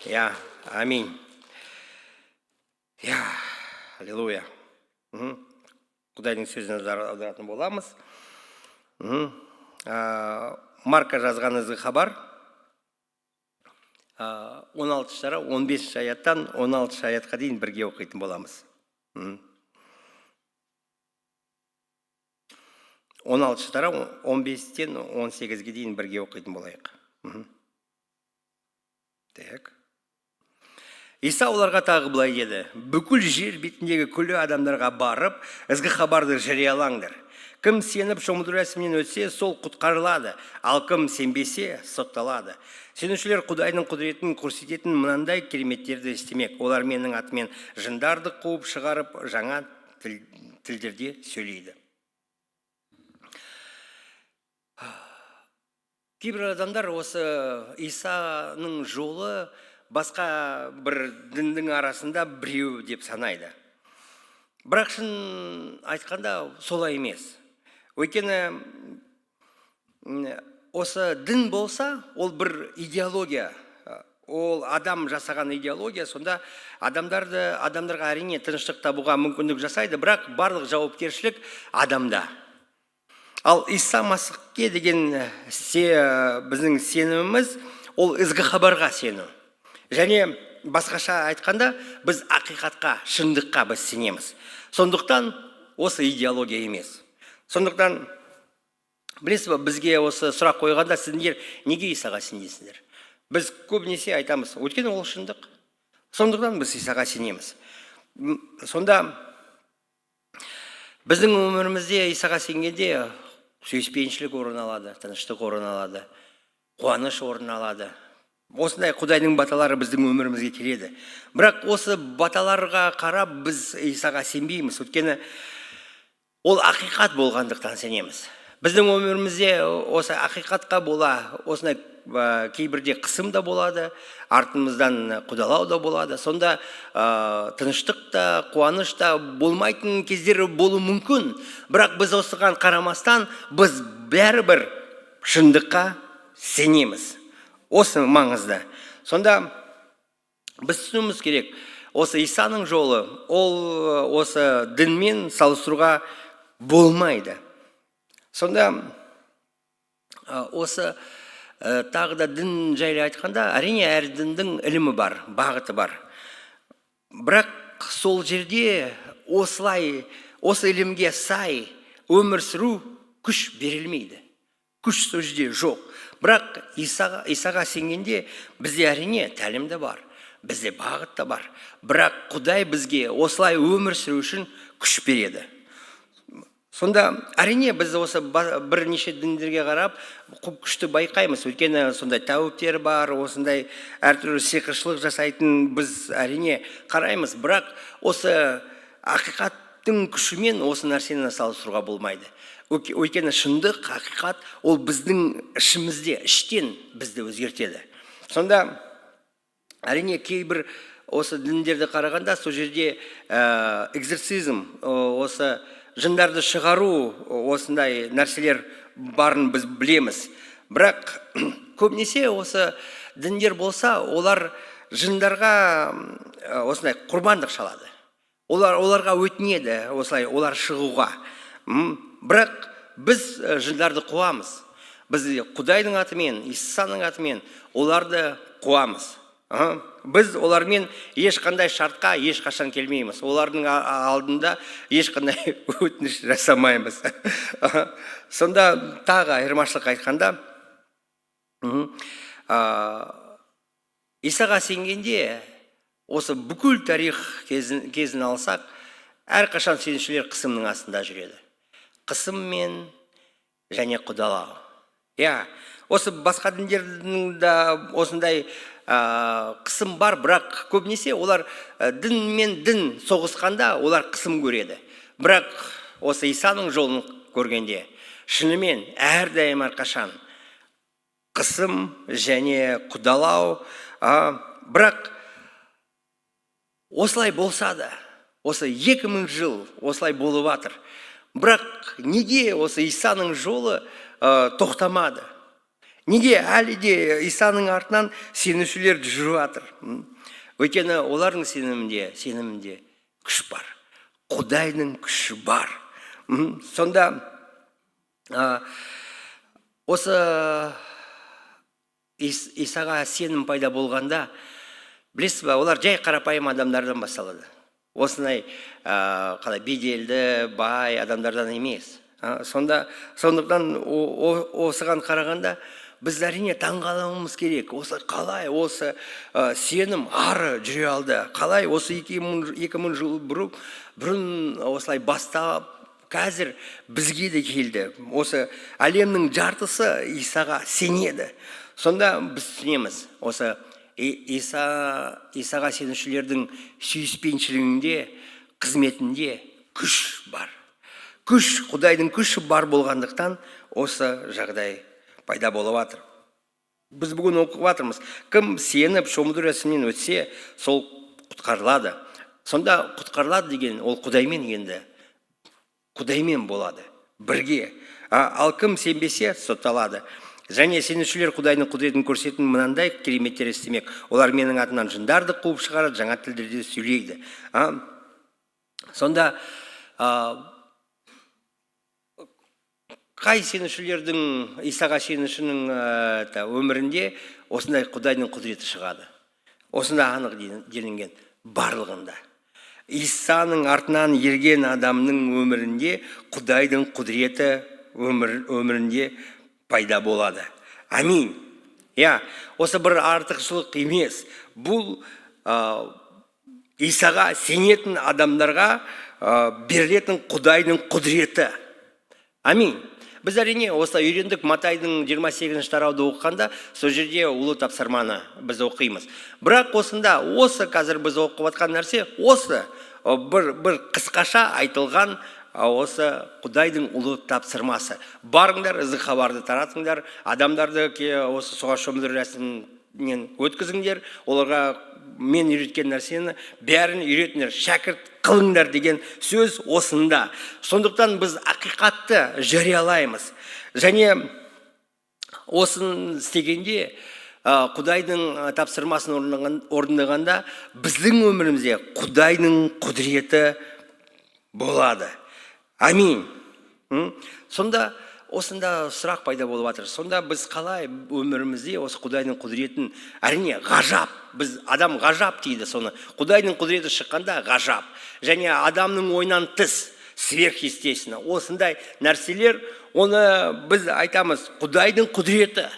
Я, аминь. Я, аллилуйя. Құдайдың сөзіне аударатын боламыз. Марка жазған ізгі хабар 16 15 аяттан 16 аятқа дейін бірге оқитын боламыз. 16 15-тен 18-ге дейін бірге оқитын болайық. Так. Иса оларға тағы былай деді: бүкіл жер бетіндегі күллі адамдарға барып, ізгі хабарды жариялаңдар. Кім сеніп шомылдыру рәсімінен өтсе, сол құтқарылады, ал кім сенбесе, сотталады. Сенушілер Құдайдың құдіретін көрсететін мынандай кереметтерді істемек. Олар менің атымен жындарды қуып шығарып, жаңа тілдерде сөйлейді. Кейбір адамдар осы Исаның жолы басқа бір діндің арасында біреу деп санайды. Бірақ шын айтқанда солай емес. Өйткені осы дін болса, ол бір идеология. Ол адам жасаған идеология, сонда адамдарға әрине тыныштық табуға мүмкіндік жасайды, бірақ барлық жауапкершілік адамда. Ал Иса Масихке деген біздің сеніміміз, ол ізгі хабарға сену. Және басқаша айтқанда, біз ақиқатқа, шындыққа біз сенеміз. Сондықтан осы идеология емес. Сондықтан білесіз бе, бізге осы сұрақ қойғанда, сіздер неге Исаға сенесіңдер? Біз көбінесе айтамыз, өйткені ол шындық. Сондықтан біз Исаға сенеміз. Сонда біздің өмірімізде Исаға сенгенде сүйіспеншілік орын алады, тыныштық орын алады, қуаныш орын алады. Осындай Құдайдың баталары біздің өмірімізге келеді. Бірақ осы баталарға қарап біз Исаға сенбейміз. Өйткені ол ақиқат болғандықтан сенеміз. Біздің өмірімізде осы ақиқатқа осындай кейбірде қысым да болады, артымыздан құдалау да болады. Сонда тыныштық та, қуаныш та болмайтын кездері болу мүмкін. Бірақ біз осыған қарамастан, біз бәрібір шындыққа сенеміз. Осы маңызды. Сонда біз түсінуіміз керек. Осы Исаның жолы, ол осы дінмен салыстыруға болмайды. Сонда осы тағы да дін жайлы айтқанда, әрине әр діндің ілімі бар, бағыты бар. Бірақ сол жерде осы ілімге сай өмір сүру күш берілмейді. Күш сол жерде жоқ. Бірақ Исаға сенгенде бізде әрине тәлім де бар, бізде бағыт та бар. Бірақ Құдай бізге осылай өмір сүру үшін күш береді. Сонда әрине біз осы бірнеше діндерге қарап күшті байқаймыз. Өйткені сондай тәуіптер бар, осындай әртүрлі сиқыршылық жасайтын біз әрине қараймыз. Бірақ осы ақиқаттың күшімен осы нәрсені салыстыруға болмайды. Өйткені шындық, ақиқат, ол біздің ішімізде, іштен бізді өзгертеді. Сонда әрине кейбір осы діндерді қарағанда, сол жерде экзорцизм, осы жындарды шығару, осындай нәрселер барын біз білеміз. Бірақ көбінесе осы діндер болса, олар жындарға осындай құрбандық шалады. Оларға өтінеді, осылай олар шығуға. Бірақ біз жындарды қуамыз. Біз Құдайдың атымен, Исаның атымен оларды қуамыз. Біз олармен ешқандай шартқа ешқашан келмейміз. Олардың алдында ешқандай өтініш жасамаймыз. Сонда тағы айырмашылық айтқанда, Исаға сенгенде, осы бүкіл тарих кезін алсақ, әрқашан сенушілер қысымның астында жүреді. Қысым мен және құдалау. Осы басқа діндердің да осындай қысым бар, бірақ көбінесе олар дін мен дін соғысқанда олар қысым көреді. Бірақ осы Исаның жолын көргенде, шынымен әрдайым әрқашан қысым және құдалау. Бірақ осылай болса да, осы 2000 жыл осылай болып жатыр. Бірақ неге осы Исаның жолы тоқтамады? Неге әлі де Исаның артынан сенушілер жүріп жатыр? Өйткені олардың сенімінде күш бар. Құдайдың күші бар. Сонда осы Исаға сенім пайда болғанда, білесіз ба, олар жай қарапайым адамдардан басталады. Осындай қалай беделді, бай адамдардан емес. Сондықтан осыған қарағанда біз әрине таңғалуымыз керек. Осы қалай осы сенім ары жүре алды? Қалай осы 2000 жыл бұрын осылай бастап, қазір бізге де келді. Осы әлемнің жартысы Исаға сенеді. Сонда біз түсінеміз, осы Исаға сенушілердің сүйіспеншілігінде, қызметінде күш бар. Күш, Құдайдың күші бар болғандықтан осы жағдай пайда болып жатыр. Біз бүгін оқып жатырмыз. Кім сеніп, шомылдыру рәсімінен өтсе, сол құтқарылады. Сонда құтқарылады деген, ол Құдаймен енді. Құдаймен болады, бірге. Ал кім сенбесе, сотталады. Және сенушілер Құдайдың құдіретін көрсететін мынандай кереметтер істемек. Олар менің атымнан жындарды қуып шығарады, жаңа тілдерде сөйлейді. Сонда қай сенушілердің, Исаға сенушінің өмірінде осындай Құдайдың құдіреті шығады? Осында анық делінген барлығында. Исаның артынан ерген адамның өмірінде Құдайдың құдіреті өмірінде пайда болады. Амин. Осы бір артықшылық емес. Бұл Исаға сенетін адамдарға берілетін Құдайдың құдіреті. Амин. Біз әрине осы үйрендік Матайдың 28 тарауды оқығанда, сол жерде ұлы тапсырманы біз оқимыз. Бірақ осында, осы қазір біз оқып жатқан нәрсе, осы бір қысқаша айтылған осы Құдайдың ұлы тапсырмасы. Барыңдар, ізгі хабарды таратыңдар, адамдарды осы суға шомылдыру рәсімінен өткізіңдер, оларға мен үйреткен нәрсені бәрін үйретіңдер, шәкірт қылыңдар деген сөз осында. Сондықтан біз ақиқатты жариялаймыз. Және осын істегенде Құдайдың тапсырмасын орындағанда біздің өмірімізде Құдайдың құдіреті болады. Амин. Сонда осында сұрақ пайда болып жатыр. Сонда біз қалай өмірімізде осы Құдайдың құдіретін, әрине ғажап, біз адам ғажап дейді соны. Құдайдың құдіреті шыққанда ғажап. Және адамның ойынан тыс, сверхъестественно. Осындай нәрселер, оны біз айтамыз Құдайдың құдіреті.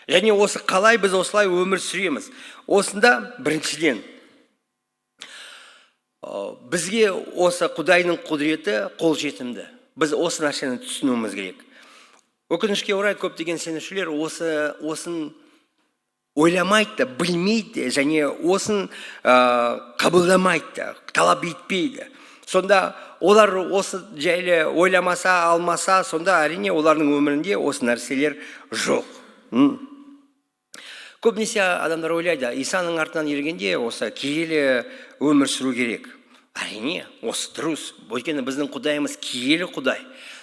Және осы қалай біз осылай өмір сүреміз. Осында біріншіден бізге осы Құдайдың құдіреті қолжетімді. Біз осы нәрсені түсінуіміз керек. Өкінішке орай көптеген сенушілер осын ойламайды, білмейді, және осын қабылдамайды, талап етпейді. Сонда олар осы жайлы ойламаса, алмаса, сонда әрине олардың өмірінде осы нәрселер жоқ. Көбінесе адамдар ойлайды, Исаның артынан ергенде осы киелі өмір сүру керек. Әрине, осы дұрыс. Өйткені біздің Құдайымыз киелі Құдай.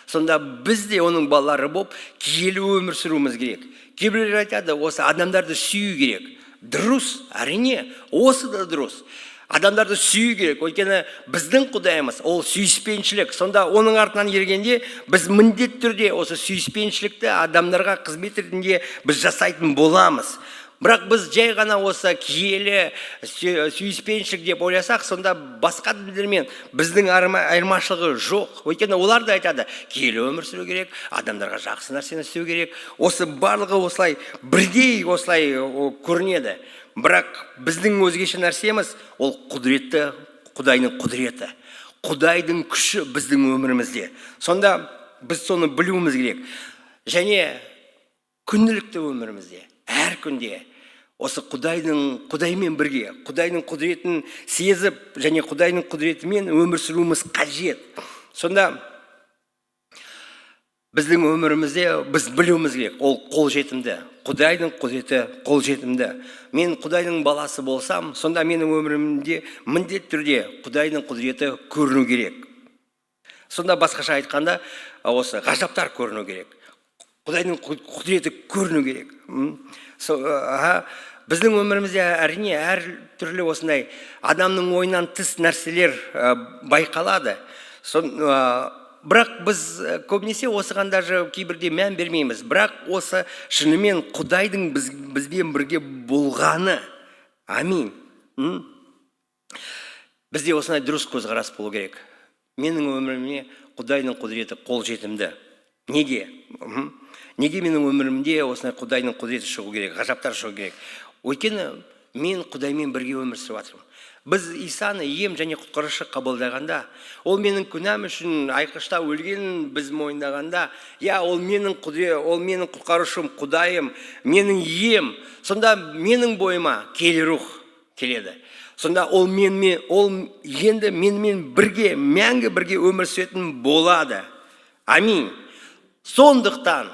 Сонда біз де оның балалары болып, киелі өмір сүруіміз керек. Кейбіреулер айтады, осы адамдарды сүю керек. Дұрыс, әрине, осы да дұрыс. Адамдарды сүю керек. Өйткені біздің Құдайымыз ол сүйіспеншілік. Сонда оның артынан ергенде біз міндетті түрде осы сүйіспеншілікті адамдарға қызмет ретінде біз жасайтын боламыз. Бірақ біз жай ғана осы киелі сүйіспеншілік деп ойласақ, сонда басқа діндермен біздің айырмашылығы жоқ. Өйткені олар да айтады, киелі өмір сүру керек, адамдарға жақсы нәрсені істеу керек. Осы барлығы осылай бірдей осылай көрінеді. Бірақ біздің өзгеше нәрсеміз ол құдіретті, Құдайдың құдіреті. Құдайдың күші біздің өмірімізде. Сонда біз соны білуіміз керек. Және күнделікті өмірімізде, әр күнде осы Құдаймен бірге, Құдайдың құдіретін сезіп, және Құдайдың құдіретімен өмір сүруіміз қажет. Сонда біздің өмірімізде біз білуіміз керек, ол қолжетімді. Құдайдың құдіреті қолжетімді. Мен Құдайдың баласы болсам, сонда менің өмірімде міндетті түрде Құдайдың құдіреті көріну керек. Сонда басқаша айтқанда, осы ғажаптар көріну керек. Құдайдың құдіреті көріну керек. Біздің өмірімізде әрине әр түрлі осындай адамның ойынан тыс нәрселер байқалады. Бірақ біз көбінесе осыған даже кейбірде мән бермейміз. Бірақ осы шынымен Құдайдың бізбен бірге болғаны. Амин. Бізде осындай дұрыс көзқарас болу керек. Менің өміріме Құдайдың құдіреті қолжетімді. Неге? Неге менің өмірімде осындай Құдайдың құдіреті шығу керек, ғажаптар шығу керек? Өйткені мен Құдаймен бірге өмір сүріп жатырмын. Біз Исаны ем және құтқарушы қабылдағанда, ол менің күнәм үшін айқышта өлгенін біз мойындағанда, ол менің құтқарушым, Құдайым, менің ем. Сонда менің бойыма киелі рух келеді. Сонда ол енді менімен бірге, мәңгі бірге өмір сүретін болады. Амин. Сондықтан,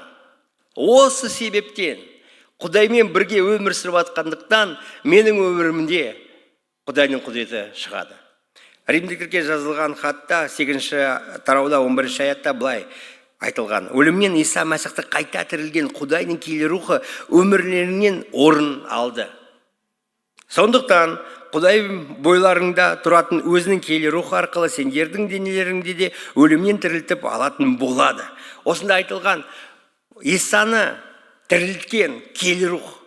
осы себептен, Құдаймен бірге өмір сүріп жатқандықтан, менің өмірімде Құдайдың құдіреті шығады. Римдіктерге жазылған хатта 8-ші тарауда 11-ші аятта былай айтылған: өлімнен Иса Мәсіхті қайта тірілген Құдайдың киелі рухы өмірлерінен орын алды. Сондықтан Құдай бойларыңда тұратын өзінің киелі рухы арқылы сендердің денелеріңде де өлімнен тірілтіп алатын болады. Осында айтылған Исаны тірілткен киелі рух,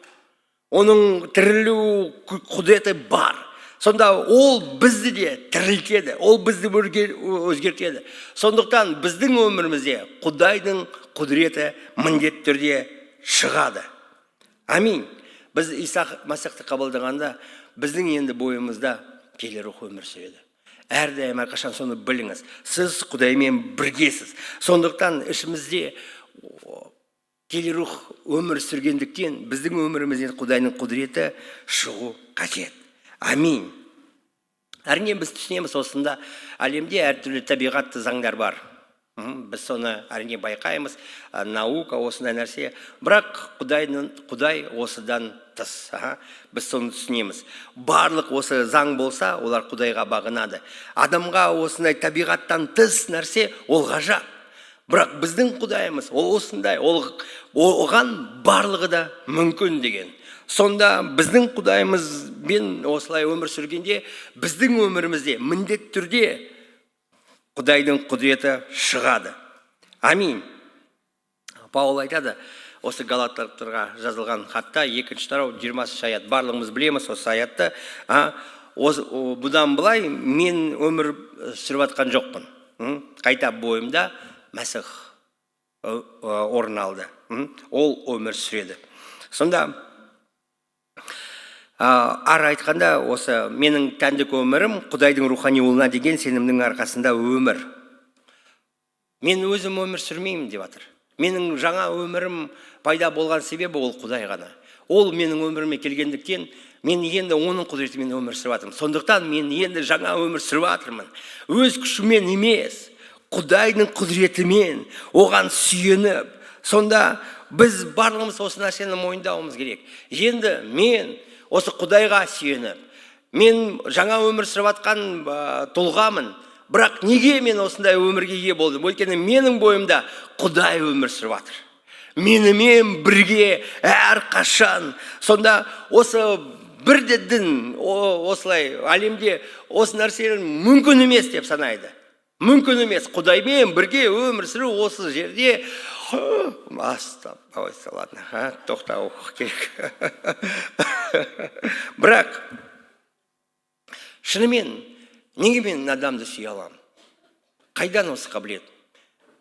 оның тірілу құдіреті бар. Сонда ол бізді де тірілтеді, ол бізді өзгертеді. Сондықтан біздің өмірімізде Құдайдың құдіреті міндетті түрде шығады. Амин. Біз Иса Мәсіхті қабылдағанда, біздің енді бойымызда киелі рух өмір сүреді. Әрдайым әрқашан соны біліңіз. Сіз Құдаймен біргесіз. Сондықтан ішімізде киелі рух өмір сүргендіктен біздің өмірімізден Құдайдың құдіреті шығу қажет. Амин. Әрине біз түсінеміз, осында әлемде әртүрлі табиғатты заңдар бар. Біз соны әрине байқаймыз, наука осындай нәрсе. Бірақ Құдай осыдан тыс. Біз соны түсінеміз. Барлық осы заң болса, олар Құдайға бағынады. Адамға осындай табиғаттан тыс нәрсе ол ғажап. Бірақ біздің Құдайымыз ол осындай, оған барлығы да мүмкін деген. Сонда біздің Құдайымызбен осылай өмір сүргенде, біздің өмірімізде міндетті түрде Құдайдың құдіреті шығады. Амин. Паул айтады, осы Галаттарға жазылған хатта 2-ші тарау 20-ші аят. Барлығымыз білеміз осы аятты. Бұдан былай мен өмір сүріп жатқан жоқпын. Қайта бойымда Мәсіх орын алды. Ол өмір сүреді. Сонда ар айтқанда, осы менің тәндік өмірім Құдайдың рухани ұлына деген сенімнің арқасында өмір. Мен өзім өмір сүрмеймін деп жатыр. Менің жаңа өмірім пайда болған себебі ол Құдай ғана. Ол менің өміріме келгендіктен, мен енді оның құдіретімен өмір сүріп жатырмын. Сондықтан мен енді жаңа өмір сүріп жатырмын. Өз күшімен емес, Құдайдың құдіретімен, оған сүйеніп. Сонда біз барлығымыз осы нәрсені мойындауымыз керек. Енді мен осы Құдайға сүйеніп, мен жаңа өмір сүріп жатқан тұлғамын. Бірақ неге мен осындай өмірге ие болдым? Өйткені менің бойымда Құдай өмір сүріп жатыр. Менімен бірге әрқашан. Сонда осы бірде дін, осылай әлемде осы нәрселер мүмкін емес деп санайды. Мүмкін емес. Құдаймен бірге өмір сүру осы жерде ладно, тоқтау керек. Бірақ шынымен неге мен адамды сүйе аламын? Қайдан осы қабілет?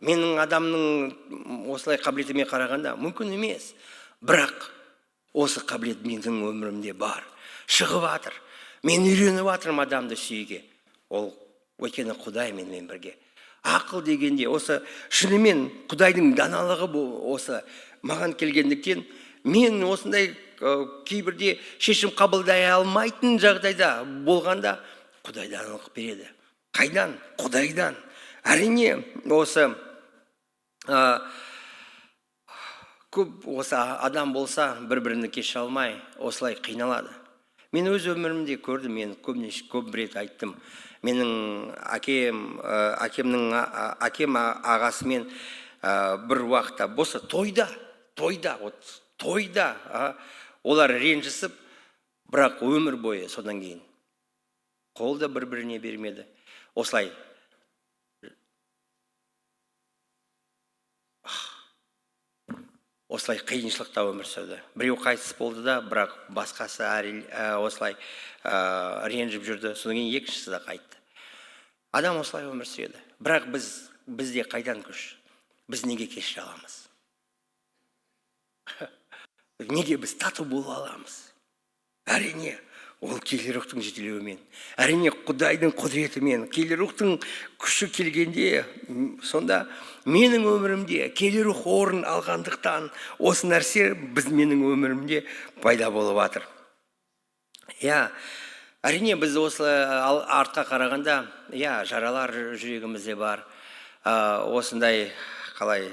Менің адамның осылай қабілетіме қарағанда мүмкін емес. Бірақ осы қабілет менің өмірімде бар. Шығып жатыр. Мен үйреніп жатырмын адамды сүйеге. Ол өйткені Құдай менімен бірге. Ақыл дегенде осы шынымен Құдайдың даналығы осы маған келгендіктен, мен осындай кейбірде шешім қабылдай алмайтын жағдайда болғанда Құдай даналық береді. Қайдан? Құдайдан. Әрине осы көп осы адам болса бір-біріне кеше алмай осылай қиналады. Мен өз өмірімде көрдім, мен көп рет айттым. Менің әкем ағасымен бір уақытта болса тойда олар ренжісіп, бірақ өмір бойы содан кейін қолда бір-біріне бермеді. Осылай қиыншылықта өмір сүрді. Біреу қайтыс болды да, бірақ басқасы осылай ренжіп жүрді. Содан кейін екіншісі де қайтты. Адам осылай өмір сүреді. Бірақ бізде қайдан күш? Біз неге кешіре аламыз? Неге біз тату бола аламыз? Әрине, ол киелі рухтың жетелеуімен, әрине Құдайдың құдіретімен, киелі рухтың күші келгенде, сонда менің өмірімде киелі рух орын алғандықтан осы нәрсе менің өмірімде пайда болып жатыр. Әрине біз осы артқа қарағанда, жаралар жүрегімізде бар, осындай қалай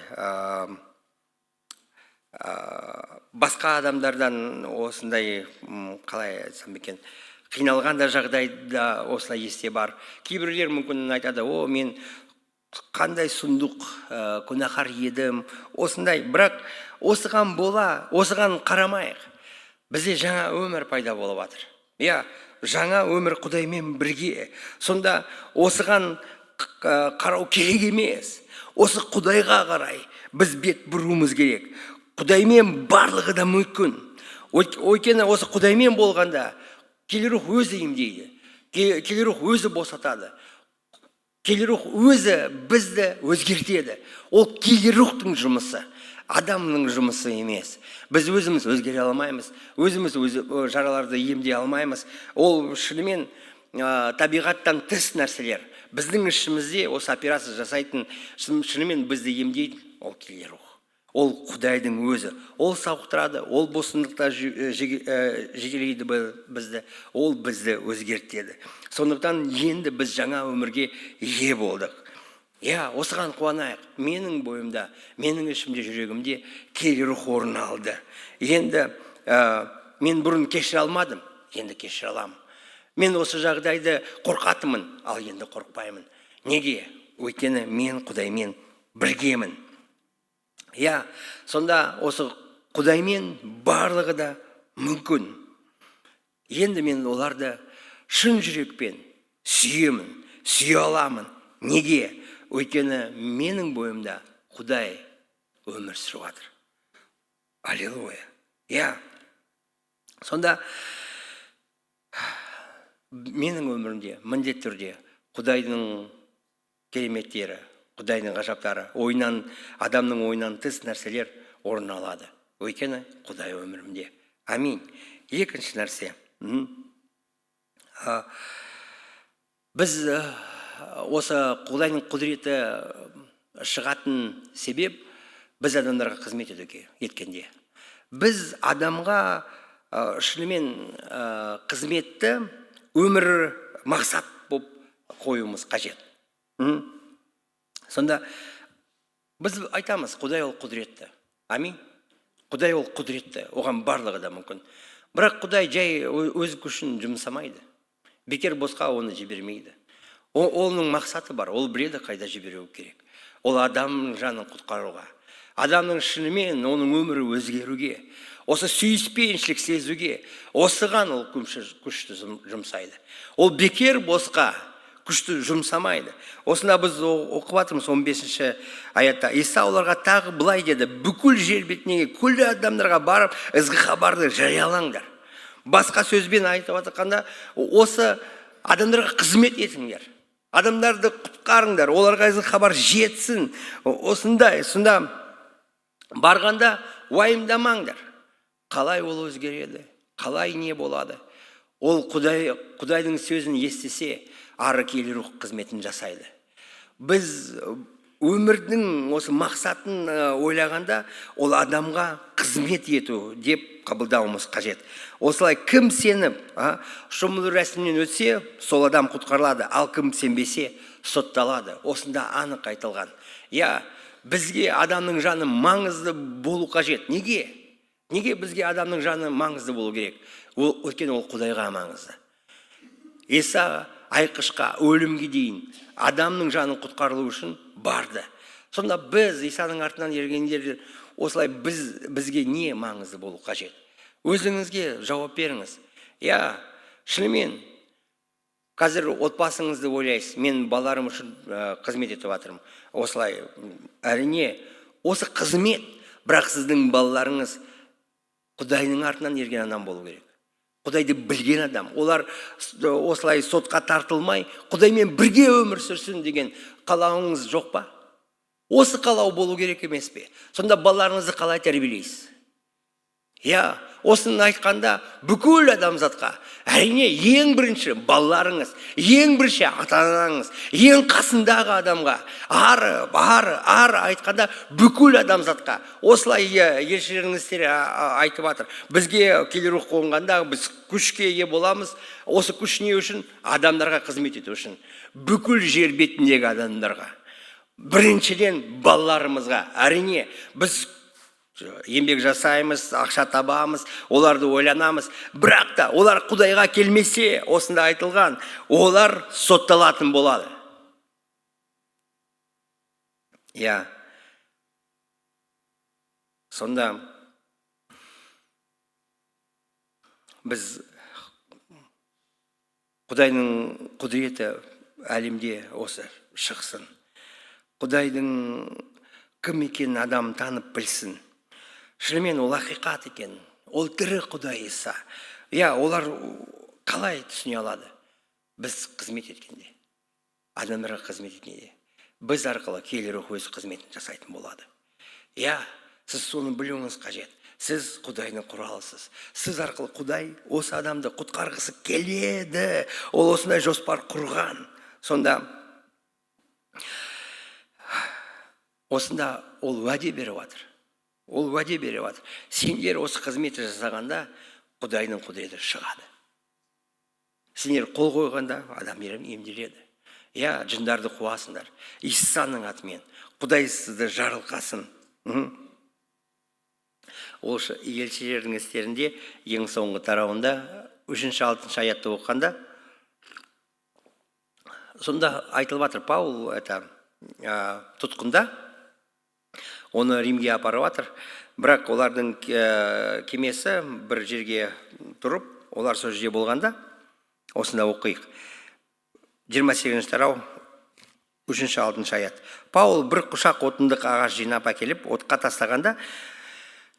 басқа адамдардан осындай қалай айтсам екен, қиналғанда жағдайда осылай есте бар. Кейбіреулер мүмкін айтады, мен қандай сұмдық күнәһар едім, осындай. Бірақ осыған қарамайық. Бізде жаңа өмір пайда болып жатыр. Жаңа өмір Құдаймен бірге. Сонда осыған қарау керек емес. Осы Құдайға қарай біз бет бұруымыз керек. Құдаймен барлығы да мүмкін. Өйткені осы Құдаймен болғанда киелі рух өзі емдейді. Киелі рух өзі босатады. Киелі рух өзі бізді өзгертеді. Ол киелі рухтың жұмысы, адамның жұмысы емес. Біз өзіміз өзгере алмаймыз, өзіміз жараларды емдей алмаймыз. Ол шынымен табиғаттан тыс нәрселер. Біздің ішімізде осы операция жасайтын, шынымен бізді емдейді ол киелі рух. Ол Құдайдың өзі. Ол сауықтырады, ол босындықта жетелейді бізді, ол бізді өзгертеді. Сондықтан енді біз жаңа өмірге ие болдық. Осыған қуанайық. Менің бойымда, менің ішімде, жүрегімде киелі рух орын алды. Енді мен бұрын кешіре алмадым, енді кешіре аламын. Мен осы жағдайды қорқатымын, ал енді қорқпаймын. Неге? Өйткені мен Құдаймен біргемін. Сонда осы Құдаймен барлығы да мүмкін. Енді мен оларды шын жүрекпен сүйемін, сүйе аламын. Неге? Өйткені менің бойымда Құдай өмір сүріп жатыр. Аллилуйя. Сонда менің өмірімде міндетті түрде Құдайдың кереметтері, Құдайдың ғажаптары, адамның ойынан тыс нәрселер орын алады. Өйткені Құдай өмірімде. Аминь. Екінші нәрсе. Біз осы Құдайдың құдіреті шығатын себеп біз адамдарға қызмет еткенде. Біз адамға шынымен қызметті өмір мақсат болып қоюымыз қажет. Сонда біз айтамыз, Құдай ол құдіретті. Аминь. Құдай ол құдіретті, оған барлығы да мүмкін. Бірақ Құдай жай өз күшін жұмсамайды. Бекер босқа оны жібермейді. Оның мақсаты бар, ол біледі қайда жіберу керек. Ол адамның жанын құтқаруға, адамның шынымен оның өмірі өзгеруге, осы сүйіспеншілік сезуге, осыған ол күшті жұмсайды. Ол бекер босқа күшті жұмсамайды. Осында біз оқып жатырмыз 15-ші аятта. Иса оларға тағы былай деді: бүкіл жер бетіне, күллі адамдарға барып, ізгі хабарды жариялаңдар. Басқа сөзбен айтып жатқанда, осы адамдарға қызмет етіңдер. Адамдарды құтқарыңдар, оларға ізгі хабар жетсін. Осындай, сонда барғанда уайымдамаңдар. Қалай ол өзгереді? Қалай не болады? Ол Құдайдың сөзін естісе, ары киелі рух қызметін жасайды. Біз өмірдің осы мақсатын ойлағанда, ол адамға қызмет ету деп қабылдауымыз қажет. Осылай кім сеніп, шомылу рәсімінен өтсе, сол адам құтқарылады, ал кім сенбесе, сотталады. Осында анық айтылған. Бізге адамның жаны маңызды болу қажет. Неге? Неге бізге адамның жаны маңызды болу керек? Өйткені ол Құдайға маңызды. Иса айқышқа, өлімге дейін адамның жанын құтқарылу үшін барды. Сонда біз Исаның артынан ергендер осылай бізге не маңызды болу қажет? Өзіңізге жауап беріңіз. Шынымен қазір отбасыңызды ойлайсыз, мен балаларым үшін қызмет етіп жатырмын. Осылай, әрине, осы қызмет, бірақ сіздің балаларыңыз Құдайдың артынан ерген адам болу керек. Құдайды білген адам. Олар осылай сотқа тартылмай, Құдаймен бірге өмір сүрсін деген қалауыңыз жоқ па? Осы қалау болу керек емес пе? Сонда балаларыңызды қалай тәрбиелейсіз? Осыны айтқанда бүкіл адамзатқа, әрине ең бірінші балаларыңыз, ең бірінші ата-анаңыз, ең қасындағы адамға, ары айтқанда бүкіл адамзатқа осылай елшілеріңіздер айтып жатыр. Бізге келер рух қонғанда біз күшке ие боламыз. Осы күш не үшін? Адамдарға қызмет ету үшін. Бүкіл жер бетіндегі адамдарға. Біріншіден балаларымызға. Әрине біз еңбек жасаймыз, ақша табамыз, оларды ойланамыз. Бірақ та олар Құдайға келмесе, осында айтылған, олар сотталатын болады. Сонда біз Құдайдың құдіреті әлемде осы шықсын. Құдайдың кім екенін адам танып білсін. Шынымен ол ақиқат екен, ол тірі Құдай Иса. Олар қалай түсіне алады? Біз қызмет еткенде, адамдарға қызмет еткенде, біз арқылы келер рух өз қызметін жасайтын болады. Сіз соны білуіңіз қажет. Сіз Құдайдың құралысыз. Сіз арқылы Құдай осы адамды құтқарғысы келеді. Ол осындай жоспар құрған. Сонда осында ол уәде беріп жатыр. Сендер осы қызметті жасағанда Құдайдың құдіреті шығады. Сендер қол қойғанда адам емделеді. Жындарды қуасыңдар. Исаның атымен. Құдай сізді жарылқасын. Ол елшілердің істерінде ең соңғы тарауында 3-6 аятты оқығанда сонда айтылып жатыр, Паул тұтқында, оны Римге апарып жатыр. Бірақ олардың кемесі бір жерге тұрып, олар сол жерде болғанда, осында оқиық. 28 тарау, 3-6 аят. Паул бір құшақ отындық ағаш жинап әкеліп, отқа тастағанда,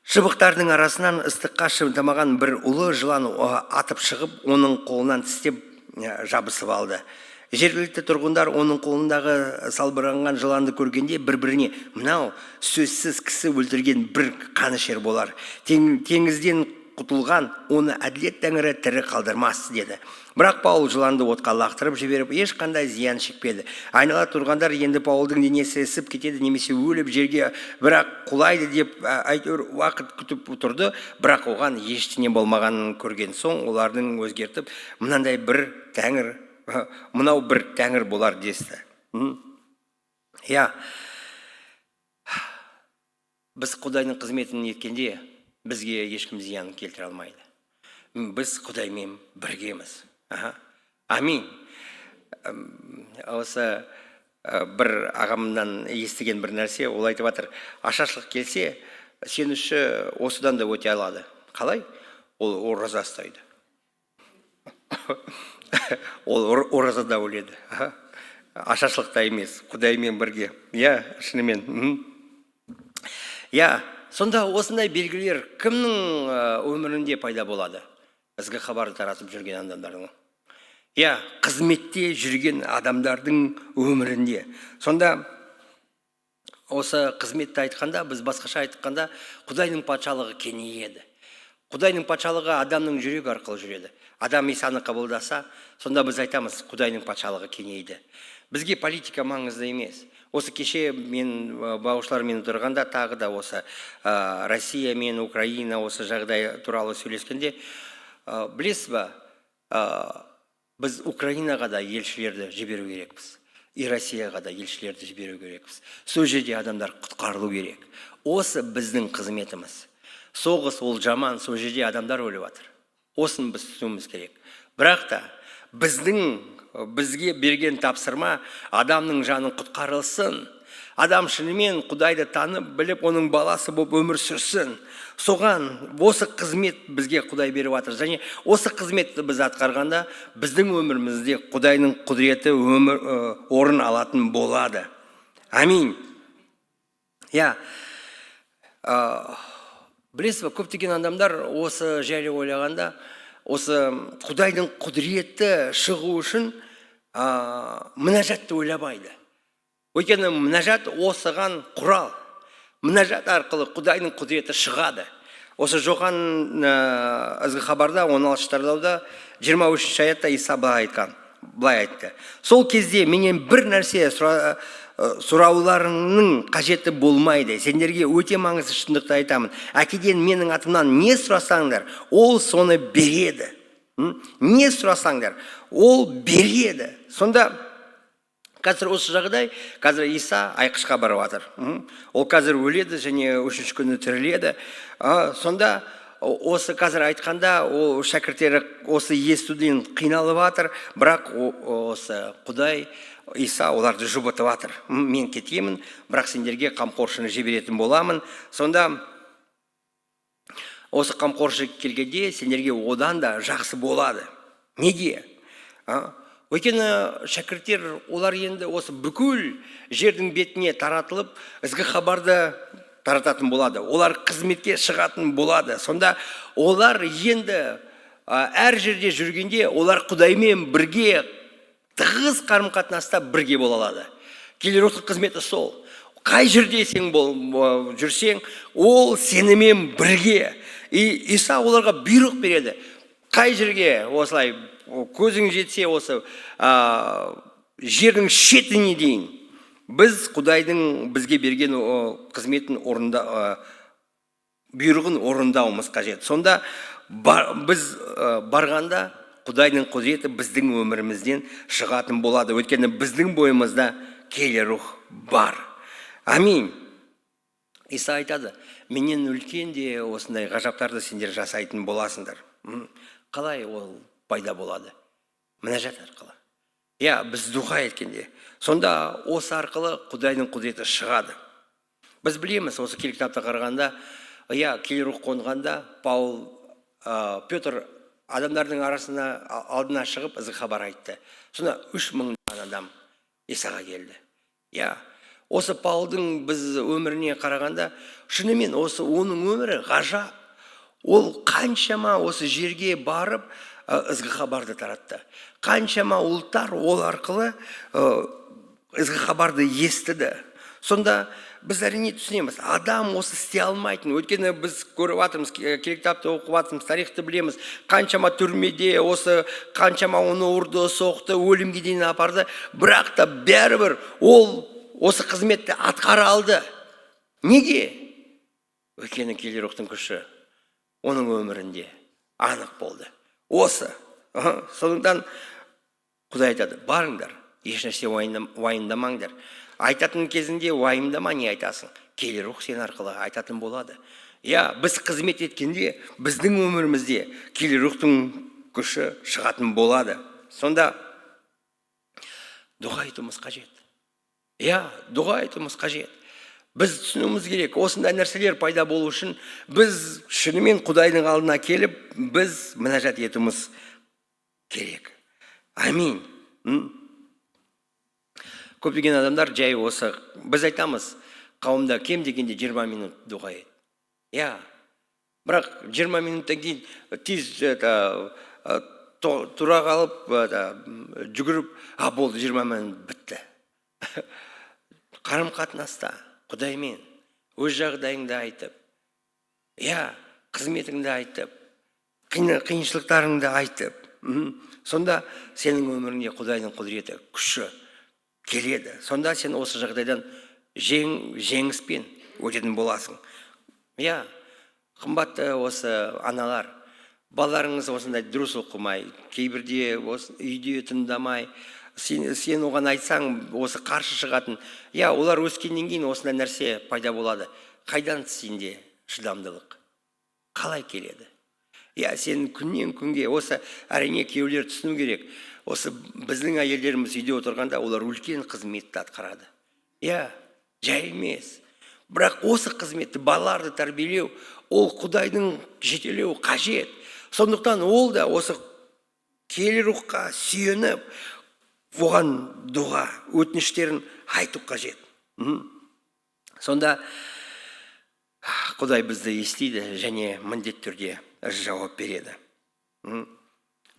шыбықтардың арасынан ыстыққа шыдамаған бір ұлы жылан атып шығып, оның қолынан тістеп жабысып алды. Жергілікті тұрғындар оның қолындағы салбыранған жыланды көргенде бір-біріне, мынау сөзсіз кісі өлтірген бір қанішер болар. Теңізден құтылған оны әділет тәңірі тірі қалдырмас деді. Бірақ Паул жыланды отқа лақтырып жіберіп, ешқандай зиян шекпеді. Айнала тұрғандар енді Паулдың денесі ісіп кетеді немесе өліп жерге бірақ құлайды деп әйтеуір уақыт күтіп тұрды. Бірақ оған ештеңе болмағанын көрген соң олардың өзгертіп, мынау бір тәңір болар десті. Біз Құдайдың қызметін еткенде бізге ешкім зиян келтіре алмайды. Біз Құдаймен біргеміз. Амин. Осы бір ағамнан естіген бір нәрсе, ол айтып жатыр, ашаршылық келсе, сен үші осыдан да өте алады. Қалай? Ол ораза ұстайды. Ол оразада өледі. Ашаршылықта емес, Құдаймен бірге. Шынымен. Сонда осындай белгілер кімнің өмірінде пайда болады? Ізгі хабарды таратып жүрген адамдардың. Қызметте жүрген адамдардың өмірінде. Сонда осы қызметті айтқанда, біз басқаша айтқанда, Құдайдың патшалығы кеңейеді. Құдайдың патшалығы адамның жүрегі арқылы жүреді. Адам Исаны қабылдаса, сонда біз айтамыз, Құдайдың патшалығы кеңейді. Бізге политика маңызды емес. Осы кеше мен бауырлармен отырғанда тағы да осы Россия мен Украина осы жағдай туралы сөйлескенде, білесіз ба, біз Украинаға да елшілерді жіберу керекпіз. И Россияға да елшілерді жіберу керекпіз. Сол жерде адамдар құтқарылу керек. Осы біздің қызметіміз. Соғыс ол жаман, сол жерде адамдар өліп жатыр. Осын біз түсінуіміз керек. Бірақ та бізге берген тапсырма адамның жанын құтқарылсын. Адам шынымен Құдайды танып, біліп, оның баласы болып өмір сүрсін. Соған осы қызмет бізге Құдай беріп жатыр. Және осы қызметті біз атқарғанда, біздің өмірімізде Құдайдың құдіреті орын алатын болады. Аминь. Білесіз бе, көптеген адамдар осы жайлы ойлағанда, осы Құдайдың құдіреті шығу үшін мінәжатты ойламайды. Өйткені мінәжат осыған құрал. Мінәжат арқылы Құдайдың құдіреті шығады. Осы Жохан ізгі хабарда 16 тарауда 23 аятта Иса былай айтты. Сол кезде менен бір нәрсе сұрауларыңның қажеті болмайды. Сендерге өте маңызды шындықты айтамын. Әкеден менің атымнан не сұрасаңдар, ол соны береді. Не сұрасаңдар, ол береді. Сонда қазір осы жағдай, қазір Иса айқышқа барып жатыр. Ол қазір өледі және үшінші күні тіріледі. Сонда осы қазір айтқанда, ол шәкірттері осы естуден қиналып жатыр, бірақ осы Құдай Иса оларды жұбатып жатыр. Мен кетемін, бірақ сендерге қамқоршыны жіберетін боламын. Сонда осы қамқоршы келгенде сендерге одан да жақсы болады. Неге? Өйткені шәкірттер олар енді осы бүкіл жердің бетіне таратылып, ізгі хабарды тарататын болады. Олар қызметке шығатын болады. Сонда олар енді әр жерде жүргенде олар Құдаймен бірге тығыз қарым-қатынаста бірге бола алады. Келерухтық қызметі сол. Қай жерде сен жүрсең, ол сенімен бірге. Иса оларға бұйрық береді. Қай жерге осылай көзің жетсе осы жердің шетіне дейін біз Құдайдың бізге берген қызметін бұйрығын орындауымыз қажет. Сонда біз барғанда Құдайдың құдіреті біздің өмірімізден шығатын болады. Өйткені біздің бойымызда киелі рух бар. Аминь. Иса айтады, менен үлкен де осындай ғажаптарды сендер жасайтын боласыңдар. Қалай ол пайда болады? Мінәжат арқылы. Біз дұға еткенде. Сонда осы арқылы Құдайдың құдіреті шығады. Біз білеміз, осы келі кітапта қарағанда, келі рух қонғанда, Петр адамдардың арасына алдына шығып ізгі хабар айтты. Сонда 3000 адам Исаға келді. Осы Паулдың біз өміріне қарағанда, шынымен осы оның өмірі ғажап. Ол қаншама осы жерге барып ізгі хабарды таратты. Қаншама ұлттар ол арқылы ізгі хабарды естіді. Сонда біз әрине түсінеміз, адам осы істей алмайтын. Өйткені біз көріп жатырмыз, келі кітапты оқып жатырмыз, тарихты білеміз. Қаншама түрмеде, осы қаншама оны ұрды, соқты, өлімге дейін апарды. Бірақ та бәрібір ол осы қызметті атқара алды. Неге? Өйткені келі рухтың күші оның өмірінде анық болды. Осы. Сондықтан Құдай айтады, барыңдар, ешнәрсе уайымдамаңдар. Айтатын кезінде уайымдама, не айтасың? Келі рух сен арқылы айтатын болады. Біз қызмет еткенде біздің өмірімізде келі рухтың күші шығатын болады. Сонда дұға айтуымыз қажет. Дұға айтуымыз қажет. Біз түсінуіміз керек, осындай нәрселер пайда болу үшін біз шынымен Құдайдың алдына келіп, біз мінәжат етуіміз керек. Аминь. Көптеген адамдар жай осы, біз айтамыз, қауымда кем дегенде 20 минут дұға ет. Бірақ 20 минуттан кейін тез тұра қалып, жүгіріп, болды 20 минут бітті. Қарым-қатынаста Құдаймен өз жағдайыңды айтып, қызметіңді айтып, қиыншылықтарыңды айтып, сонда сенің өміріңе Құдайдың құдіреті, күші келеді. Сонда сен осы жағдайдан жеңіспен өтетін боласың. Қымбатты осы аналар, балаларыңыз осындай дұрыс оқымай, кейбірде үйде тыңдамай, сен оған айтсаң, осы қарсы шығатын. Олар өскеннен кейін осындай нәрсе пайда болады. Қайдан сенде шыдамдылық? Қалай келеді? Сен күннен күнге, осы әрине күйеулер түсіну керек. Осы біздің әйелдеріміз үйде отырғанда, олар үлкен қызметті атқарады. жай емес. Бірақ осы қызметті, балаларды тәрбиелеу, ол Құдайдың жетелеу қажет. Сондықтан ол да осы киелі рухқа сүйеніп, оған дұға, өтініштерін айту қажет. Сонда Құдай бізді естиді және міндетті түрде жауап береді.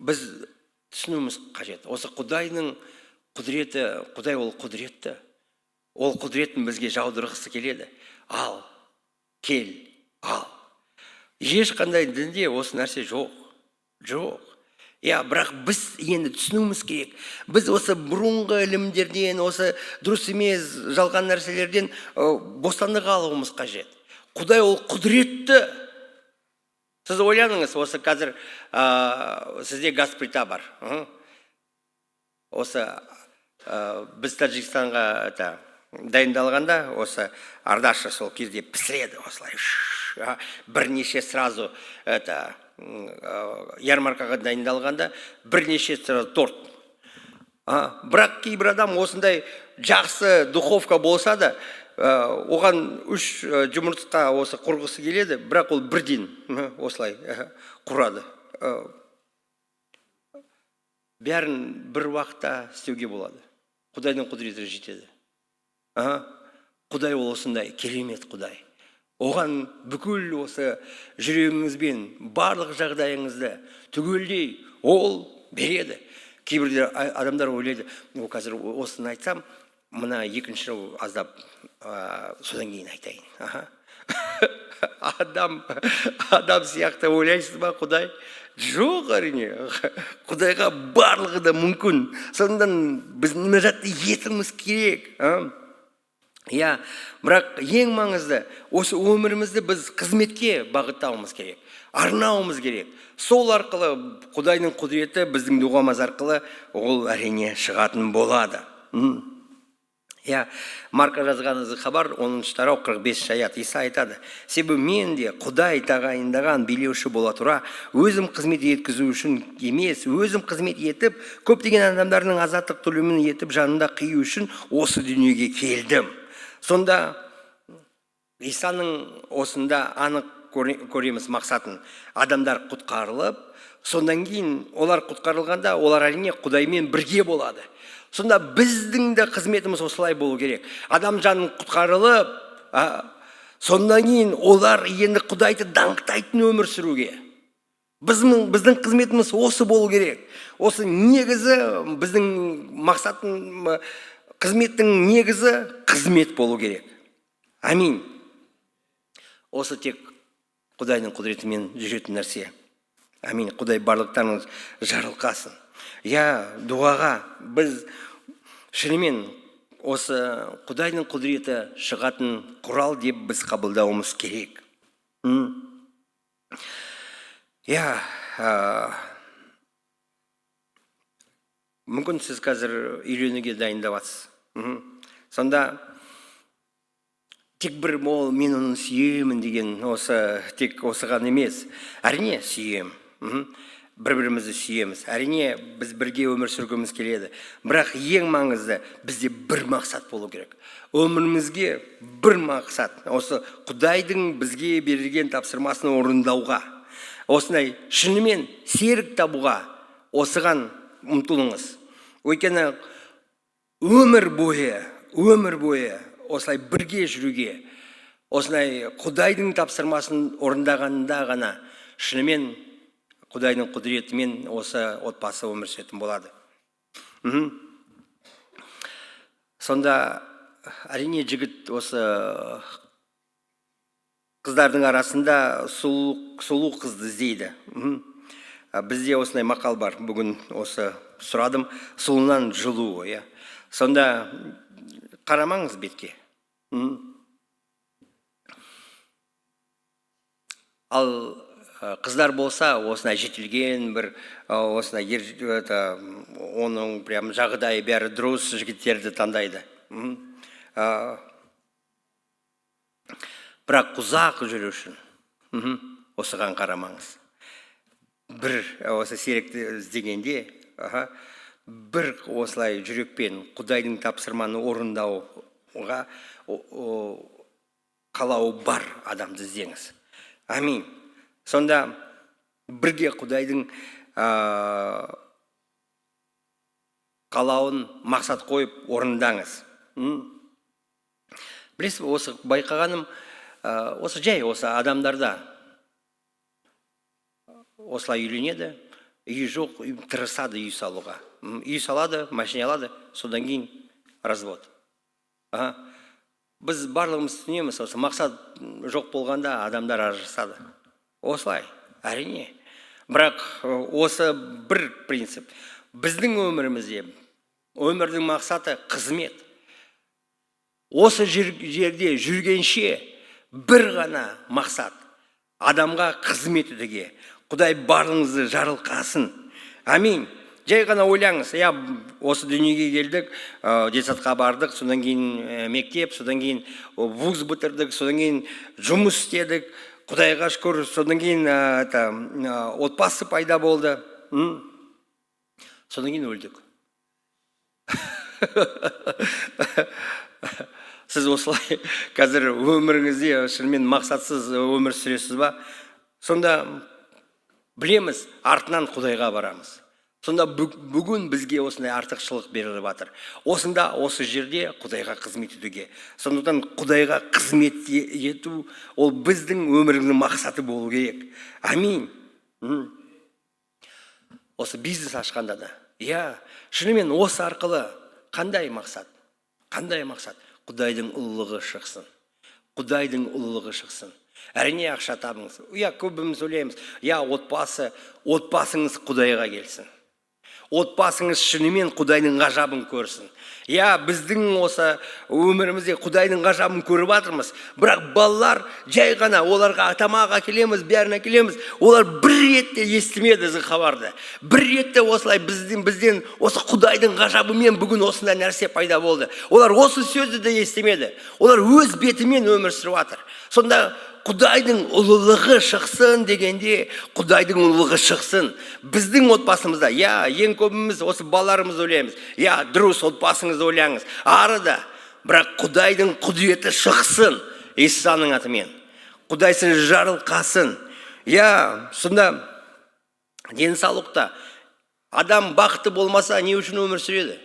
Біз түсінуіміз қажет. Осы Құдайдың құдіреті, Құдай ол құдіретті. Ол құдіретін бізге жаудырғысы келеді. Ал, кел, ал. Ешқандай дінде осы нәрсе жоқ. Жоқ. Бірақ біз енді түсінуіміз керек. Біз осы бұрынғы ілімдерден, осы дұрыс емес жалған нәрселерден бостандық алуымыз қажет. Құдай ол құдіретті. Сіз ойланыңыз, осы қазір сізде газ плита бар. Осы біз Тәжікстанға дайындалғанда, осы Ардаша сол кезде пісіреді, осылай бірнеше сразу ярмаркаға дайындалғанда бірнеше сразу торт. Бірақ кейбір адам осындай жақсы духовка болса да, оған 3 жұмыртқа осы құрғысы келеді, бірақ ол бірден осылай құрады. Бәрін бір уақытта істеуге болады. Құдайдың құдіреті жетеді. Құдай ол осындай керемет Құдай. Оған бүкіл осы жүрегіңізбен барлық жағдайыңызды түгелдей ол береді. Кейбір адамдар ойлайды, қазір осыны айтсам, мына екінші аздап содан кейін айтайын. Адам сияқты ойлайсыз ба Құдай? Жоқ, әрине. Құдайға барлығы да мүмкін. Сондан біз мына затты етіміз керек. Бірақ ең маңызды, осы өмірімізді біз қызметке бағыттауымыз керек, арнауымыз керек. Сол арқылы Құдайдың құдіреті біздің дұғамыз арқылы ол әрине шығатын болады. Марка жазған хабар 10 тарау 45 аят. Иса айтады: себебі мен де Құдай тағайындаған билеуші бола тұра, өзім қызмет еткізу үшін емес, өзім қызмет етіп, көптеген адамдардың азаттық төлемін етіп, жанында қию үшін осы дүниеге келдім. Сонда Исаның осында анық көреміз мақсатын. Адамдар құтқарылып, сондан кейін олар құтқарылғанда, олар әрине Құдаймен бірге болады. Сонда біздің де қызметіміз осылай болу керек. Адам жанын құтқарылып, сондан кейін олар енді Құдайды даңқтайтын өмір сүруге. Біздің қызметіміз осы болу керек. Осы негізі біздің мақсатын, қызметтің негізі қызмет болу керек. Амин. Осы тек Құдайдың құдіретімен жүретін нәрсе. Амин. Құдай барлықтарыңыз жарылқасын. Дұғаға біз шынымен осы Құдайдың құдіреті шығатын құрал деп біз қабылдауымыз керек. Мүмкін сіз қазір үйренуге дайындаватсыз. Сонда тек бір мен оны сүйемін деген тек осыған емес. Әрине сүйем. Бір-бірімізді сүйеміз. Әрине біз бірге өмір сүргіміз келеді. Бірақ ең маңызды бізде бір мақсат болу керек. Өмірімізге бір мақсат. Осы Құдайдың бізге берілген тапсырмасын орындауға. Осындай шынымен серік табуға осыған ұмтылыңыз. Өйткені өмір бойы осылай бірге жүруге, осылай Құдайдың тапсырмасын орындағанда ғана шынымен Құдайдың құдіретімен осы отбасы өмір сүретін болады. Сонда әрине жігіт осы қыздардың арасында сұлу қызды іздейді. Бізде осындай мақал бар. Бүгін осы сұрадым, сұлуынан жылу. Сонда қарамаңыз бетке. Ал қыздар болса, осындай жетілген бір, осындай оның прям жағдайы бәрі дұрыс жігіттерді таңдайды. Бірақ ұзақ жүру үшін осыған қарамаңыз. Бір осы серікті іздегенде, бір осылай жүрекпен Құдайдың тапсырманы орындау қалауы бар адамды іздеңіз. Амин. Сонда бірге Құдайдың қалауын мақсат қойып орындаңыз. Білесіз, осы байқағаным, осы жай осы адамдарда осылай үйленеді, үйі жоқ, тырысады үй салуға. Үй салады, машина алады, содан кейін развод. Біз барлығымыз түсінеміз, осы мақсат жоқ болғанда адамдар ажырасады. Осылай, әрине. Бірақ осы бір принцип. Біздің өмірімізде, өмірдің мақсаты қызмет. Осы жерде жүргенше бір ғана мақсат. Адамға қызмет етуге. Құдай барлығыңызды жарылқасын. Амин. Жай ғана ойлаңыз, осы дүниеге келдік, детсадқа бардық, содан кейін мектеп, содан кейін вуз бітірдік, содан кейін жұмыс істедік, Құдайға шүкір, содан кейін отбасы пайда болды. Содан кейін өлдік. Сіз осылай қазір өміріңізде шынымен мақсатсыз өмір сүресіз ба? Сонда білеміз, артынан Құдайға барамыз. Сонда бүгін бізге осындай артықшылық беріліп жатыр. Осында, осы жерде Құдайға қызмет етуге. Сондықтан Құдайға қызмет ету, ол біздің өміріміздің мақсаты болу керек. Амин. Осы бизнес ашқанда да. Шынымен осы арқылы қандай мақсат? Қандай мақсат? Құдайдың ұлылығы шықсын. Құдайдың ұлылығы шықсын. Әрине ақша табыңыз. Көбіміз ойлаймыз. Отбасыңыз Құдайға келсін. Отбасыңыз шынымен Құдайдың ғажабын көрсін. Біздің осы өмірімізде Құдайдың ғажабын көріп жатырмыз. Бірақ балалар жай ғана оларға тамақ әкелеміз, бәрін әкелеміз. Олар бір ретте естімеді хабарды. Бір ретте осылай бізден осы Құдайдың ғажабымен бүгін осындай нәрсе пайда болды. Олар осы сөзді де естімеді. Олар өз бетімен өмір сүріп жатыр. Сонда Құдайдың ұлылығы шықсын дегенде, Құдайдың ұлылығы шықсын. Біздің отбасымызда, ең көбіміз осы балаларымыз ойлаймыз. Дұрыс отбасыңызды ойлаңыз. Арада, бірақ Құдайдың құдіреті шықсын Исаның атымен. Құдай сіз жарылқасын. Сонда денсаулықта адам бақытты болмаса не үшін өмір сүреді?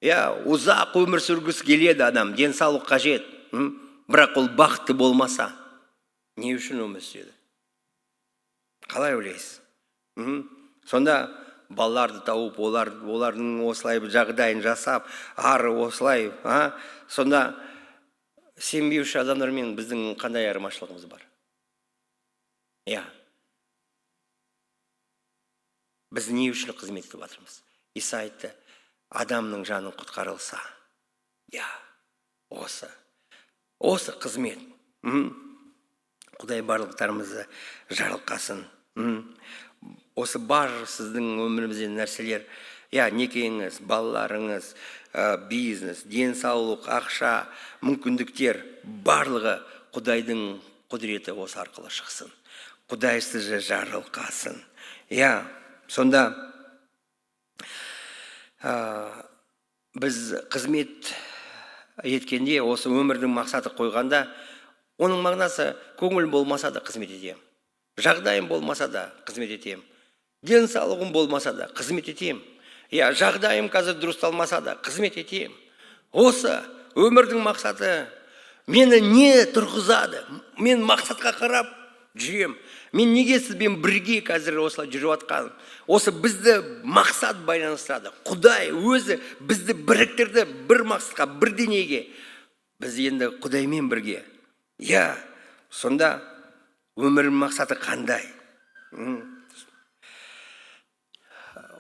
Ұзақ өмір сүргісі келеді адам, денсаулық қажет. Бірақ ол бақытты болмаса, не үшін өмір сүреді? Қалай ойлайсыз? Сонда балаларды тауып, олардың осылай жағдайын жасап, ары осылай, сонда сенбеуші адамдармен біздің қандай айырмашылығымыз бар? Біз не үшін қызмет етіп жатырмыз? Иса айтты, адамның жанын құтқарылса. Осы қызмет. Құдай барлықтарымызды жарылқасын. Осы бар сіздің өмірімізде нәрселер, некеңіз, балаларыңыз, бизнес, денсаулық, ақша, мүмкіндіктер, барлығы Құдайдың құдіреті осы арқылы шықсын. Құдай сізді жарылқасын. Сонда біз қызмет еткенде, осы өмірдің мақсаты қойғанда, оның мағынасы көңіл болмаса да қызмет етем. Жағдайым болмаса да қызмет етем. Денсаулығым болмаса да қызмет етем. Жағдайым қазір дұрысталмаса да қызмет етем. Осы өмірдің мақсаты мені не тұрғызады? Мен мақсатқа қарап жүрем. Мен неге сізбен бірге қазір осылай жүріп жатқаным? Осы бізді мақсат байланыстырады. Құдай өзі бізді біріктірді бір мақсатқа, бір денеге. Біз енді Құдаймен бірге. Сонда өмірдің мақсаты қандай?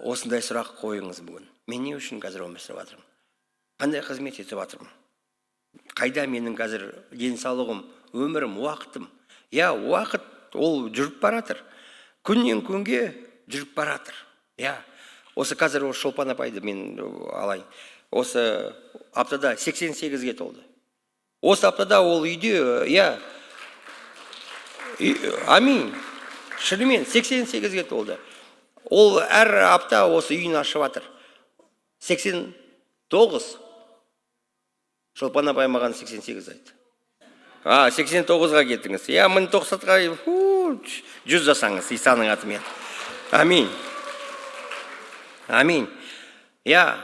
Осындай сұрақ қойыңыз бүгін. Мен не үшін қазір өмір сүріп жатырмын? Қандай қызмет етіп жатырмын? Қайда менің қазір денсаулығым, өмірім, уақытым? Уақыт ол жүріп баратыр. Күннен күнге жүріп баратыр. Осы қазір Шолпан апайды мен алайын. Осы аптада 88-ге толды. Осы аптада ол үйде, амин, шынымен 88-ге толды. Ол әр апта осы үйін ашып жатыр. 89. Шолпан апай маған 88 айтты. 89-ға кеттіңіз. Я 1090-ға 100 жасаңыз Исаның атымен. Аминь. Аминь. Я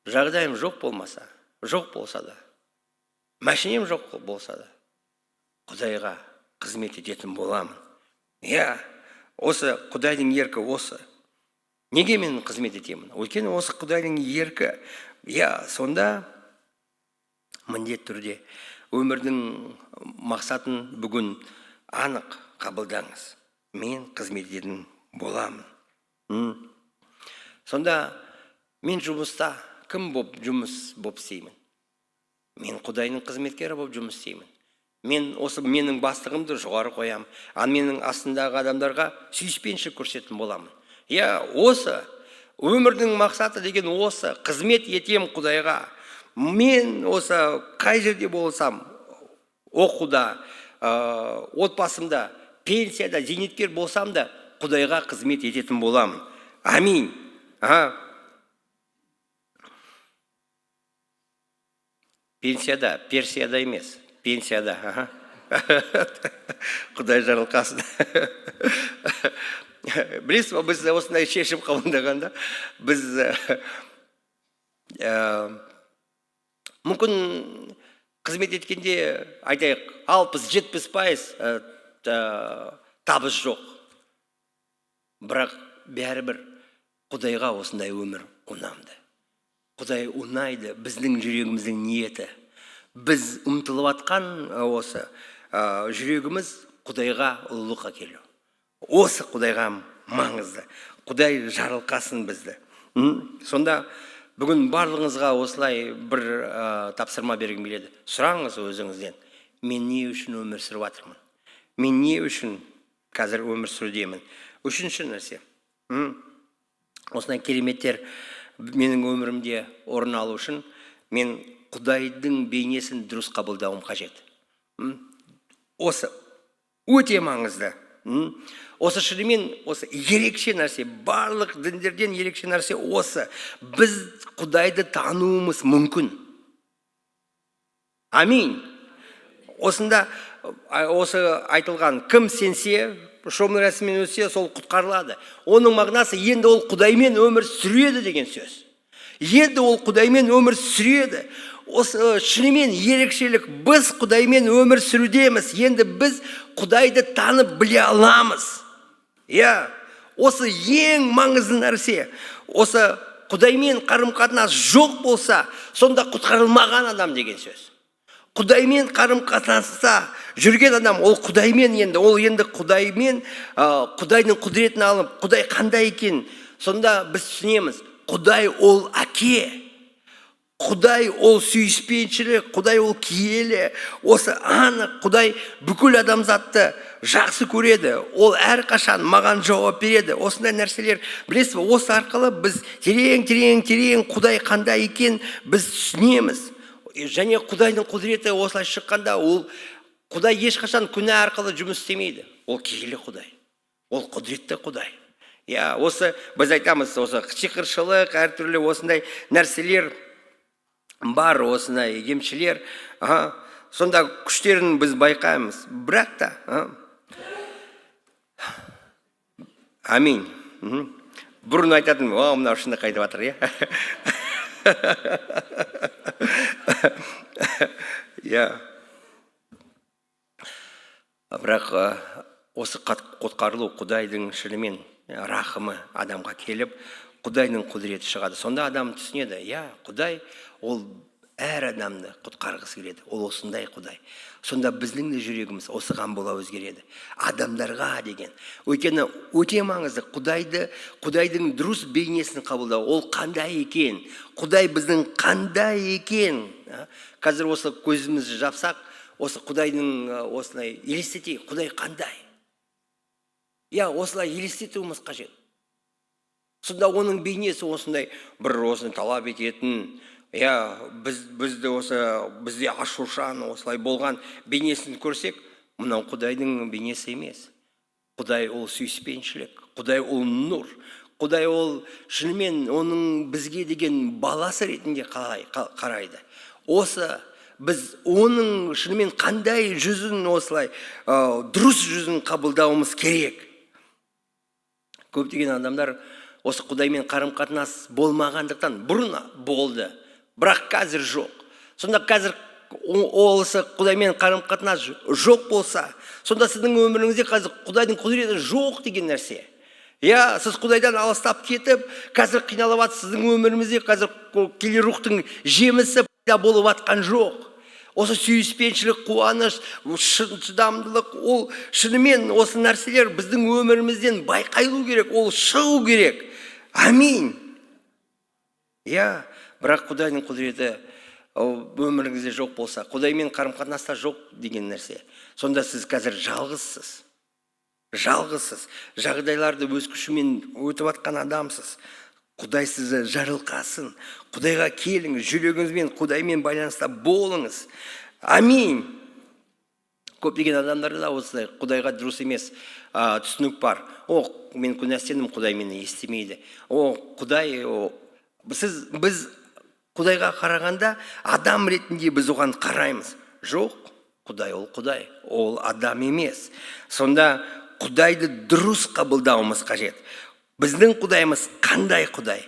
жағдайым жоқ болмаса, жоқ болса да, машинем жоқ болса да, Құдайға қызмет ететін боламын. Я осы Құдайдың еркі осы. Неге мен қызмет етемін? Өйткені осы Құдайдың еркі. Я сонда міндетті түрде өмірдің мақсатын бүгін анық қабылдаңыз. Мен қызмет ететін боламын. Сонда мен жұмыста кім боп жұмыс боп істеймін? Мен Құдайдың қызметкері боп жұмыс істеймін. Мен осы менің бастығымды жоғары қоямын. Ал менің астындағы адамдарға сүйіспеншілік көрсететін боламын. Я осы өмірдің мақсаты деген осы. Қызмет етем Құдайға. Мен осы қай жерде болсам, оқуда, отбасымда, пенсияда, зейнеткер болсам да, Құдайға қызмет ететін боламын. Аминь. Пенсияда, Персияда емес, пенсияда. Құдай жарылқасын. Білесіз ба, біз осындай шешім қабылдағанда, біз мүмкін қызмет еткенде айтайық 60-70% табыс жоқ. Бірақ бәрібір Құдайға осындай өмір ұнамды. Құдай ұнайды, біздің жүрегіміздің ниеті. Біз ұмтылып атқан осы жүрегіміз Құдайға ұлылық әкелу. Осы Құдайға маңызды. Құдай жарылқасын бізді. Сонда бүгін барлығыңызға осылай бір тапсырма бергім келеді. Сұраңыз өзіңізден. Мен не үшін өмір сүріп жатырмын? Мен не үшін қазір өмір сүрудемін? Үшінші нәрсе. Осындай кереметтер менің өмірімде орын алу үшін мен Құдайдың бейнесін дұрыс қабылдауым қажет. Осы өте маңызды. Осы шынымен осы ерекше нәрсе, барлық діндерден ерекше нәрсе осы. Біз Құдайды тануымыз мүмкін. Аминь. Осында осы айтылған, кім сенсе, шомны рәсіммен өтсе, сол құтқарылады. Оның мағынасы енді ол Құдаймен өмір сүреді деген сөз. Енді ол Құдаймен өмір сүреді. Осы шынымен ерекшелік, біз Құдаймен өмір сүрудеміз. Енді біз Құдайды танып біле аламыз. Осы ең маңызды нәрсе. Осы Құдаймен қарым-қатынас жоқ болса, сонда құтқарылмаған адам деген сөз. Құдаймен қарым-қатынаста жүрген адам, ол Құдаймен енді Құдаймен Құдайдың құдіретін алып, Құдай қандай екен, сонда біз түсінеміз. Құдай ол әке. Құдай ол сүйіспеншілік, Құдай ол киелі. Осы анық, Құдай бүкіл адамзатты жақсы көреді. Ол әрқашан маған жауап береді. Осындай нәрселер, білесіз бе, осы арқылы біз терең Құдай қандай екен біз түсінеміз. Және Құдайдың құдіреті осылай шыққанда, ол Құдай ешқашан күнә арқылы жұмыс істемейді. Ол киелі Құдай. Ол құдіретті Құдай. Осы біз айтамыз, осы шиқыршылық, әртүрлі осындай нәрселер бар, осындай емшілер, сонда күштерін біз байқаймыз. Бірақ та, аминь. Бұрын айтатын, мынау шынды қайтып жатыр, Бірақ осы құтқарылу Құдайдың шынымен рахымы адамға келіп, Құдайдың құдіреті шығады. Сонда адам түсінеді, Құдай ол әр адамды құтқарғысы келеді. Ол осындай Құдай. Сонда біздің де жүрегіміз осыған бола өзгереді. Адамдарға деген. Өйткені өте маңызды Құдайдың дұрыс бейнесін қабылдау. Ол қандай екен? Құдай біздің қандай екен? Қазір осы көзімізді жапсақ, осы Құдайдың осылай елестетейік. Құдай қандай? Осылай елестетуіміз қажет. Сонда оның бейнесі осындай бір осыны талап ететін, бізде ашушан осылай болған бейнесін көрсек, мынау Құдайдың бейнесі емес. Құдай ол сүйіспеншілік, Құдай ол нұр, Құдай ол шынымен оның бізге деген баласы ретінде қарайды. Осы біз оның шынымен қандай жүзін осылай дұрыс жүзін қабылдауымыз керек. Көптеген адамдар осы Құдаймен қарым-қатынас болмағандықтан, бұрын болды, бірақ қазір жоқ. Сонда қазір осы Құдаймен қарым-қатынас жоқ болса, сонда сіздің өміріңізде қазір Құдайдың құдіреті жоқ деген нәрсе. Сіз Құдайдан алыстап кетіп, қазір қиналып жатсыз, сіздің өміріңізде қазір келер рухтың жемісі пайда болып жатқан жоқ. Осы сүйіспеншілік, қуаныш, шыдамдылық, ол шынымен осы нәрселер біздің өмірімізден байқалу керек, ол шығу керек. Аминь. Бірақ Құдайдың құдіреті өміріңізде жоқ болса, Құдаймен қарым-қатынаста жоқ деген нәрсе, сонда сіз қазір жалғызсыз. Жағдайларды өз күшімен өтіп жатқан адамсыз. Құдай сізді жарылқасын. Құдайға келіңіз, жүрегіңізбен Құдаймен байланыста болыңыз. Аминь. Көптеген адамдарда осылай Құдайға дұрыс емес түсінік бар. Мен күнәстендім, Құдай мені естімейді. Құдай, біз Құдайға қарағанда адам ретінде біз оған қараймыз. Жоқ, Құдай ол Құдай, ол адам емес. Сонда Құдайды дұрыс қабылдауымыз қажет. Біздің Құдайымыз қандай Құдай?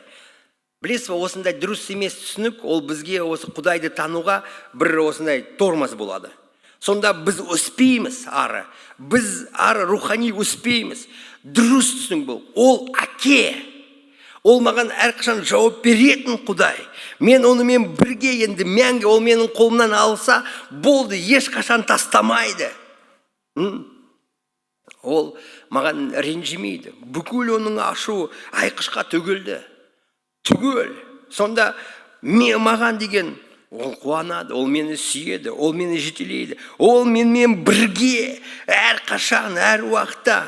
Білесіз бе, осындай дұрыс емес түсінік, ол бізге осы Құдайды тануға бір осындай тормоз болады. Сонда біз өспейміз ары. Біз ары рухани өспейміз. Дұрыс түсінік бұл. Ол әке. Ол маған әрқашан жауап беретін Құдай. Мен онымен бірге енді мәңгі, ол менің қолымнан алса, болды, ешқашан тастамайды. Ол маған ренжімейді. Бүкіл оның ашу айқышқа төгілді. Сонда маған деген ол қуанады, ол мені сүйеді, ол мені жетелейді. Ол менімен бірге әрқашан, әр уақытта.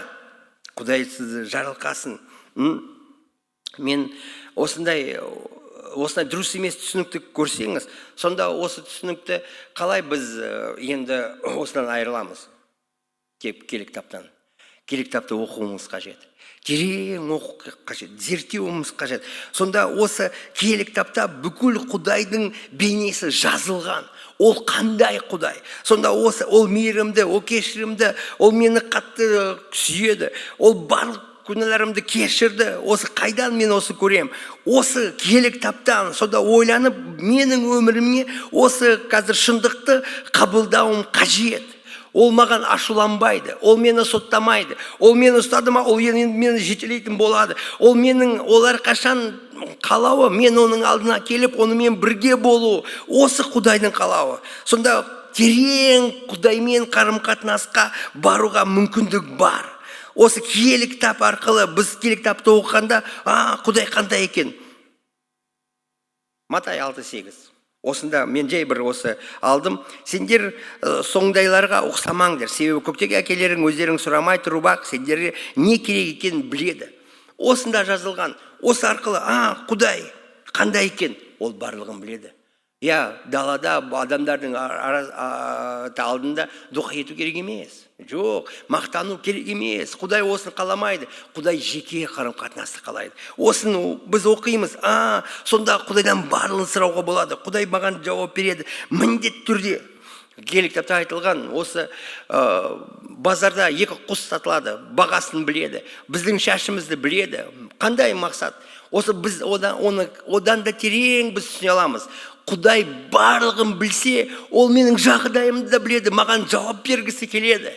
Құдай сізді жарылқасын. Мен осындай дұрыс емес түсінікті көрсеңіз, сонда осы түсінікті қалай біз енді осыдан айырыламыз? Келі кітаптан. Келі кітапты оқуымыз қажет. Терең оқу қажет, зерттеуіміз қажет. Сонда осы келі кітапта бүкіл Құдайдың бейнесі жазылған. Ол қандай Құдай? Сонда ол мейірімді, ол кешірімді, ол мені қатты сүйеді. Ол барлық күнәларымды кешірді. Осы қайдан мен осы көрем? Осы келі кітаптан. Сонда ойланып, менің өміріме осы қазір шындықты қабылдауым қажет. Ол маған ашуланбайды, ол мені соттамайды, ол мені ұстады ма, ол мені жетелейтін болады. Ол әрқашан қалауы, мен оның алдына келіп, онымен бірге болу. Осы Құдайдың қалауы. Сонда терең Құдаймен қарым-қатынасқа баруға мүмкіндік бар. Осы келі кітап арқылы біз келі кітапты оқығанда, Құдай қандай екен? Матай 6:8. Осында мен жай бір осы алдым. Сендер соңдайларға ұқсамаңдар. Себебі көктегі әкелерің өздерің сұрамай тұрып ақ, сендерге не керек екенін біледі. Осында жазылған. Осы арқылы, Құдай қандай екен? Ол барлығын біледі. Далада адамдардың алдында дұға ету керек емес. Жоқ, мақтану керек емес. Құдай осыны қаламайды. Құдай жеке қарым-қатынасты қалайды. Осыны біз оқимыз. Сонда Құдайдан барлығын сұрауға болады. Құдай маған жауап береді. Міндетті түрде. Келі кітапта айтылған, осы базарда 2 құс сатылады, бағасын біледі. Біздің шашымызды біледі. Қандай мақсат? Осы біз одан да терең біз түсіне аламыз. Құдай барлығын білсе, ол менің жағдайымды да біледі, маған жауап бергісі келеді.